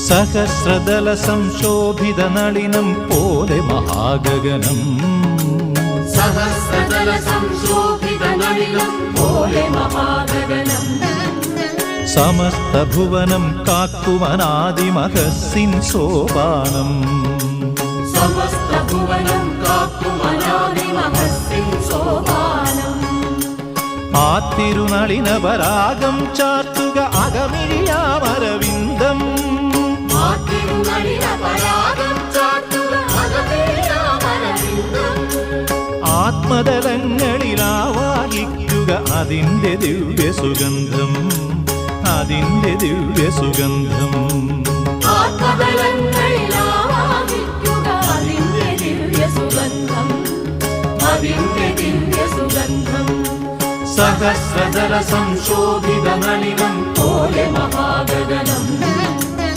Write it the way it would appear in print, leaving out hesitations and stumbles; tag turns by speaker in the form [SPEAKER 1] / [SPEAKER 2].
[SPEAKER 1] സഹസ്രദല സംശോഭിത നളിനം പോലെ മഹാഗഗനം
[SPEAKER 2] സഹസ്രദല സംശോഭിത നളിനം പോലെ മഹാഗഗനം
[SPEAKER 1] സമസ്ത ഭുവനം കാക്കുമനാദിമഹസ്സിൻ സോപാനം
[SPEAKER 2] സമസ്ത ഭുവനം കാക്കുമനാദിമഹസ്സിൻ സോപാനം
[SPEAKER 1] ആ തിരുനളിനപരാഗം ചാർത്തുക അകമിഴിയാമരവിന്ദം ആത്മതലങ്ങളിലാവാഹിക്കുക അതിൻ്റെ ദിവ്യസുഗന്ധം അതിൻ്റെ ദിവ്യസുഗന്ധം സഹസ്രദല സംശോഭിത നളിനം പോലെ മഹാഗഗനം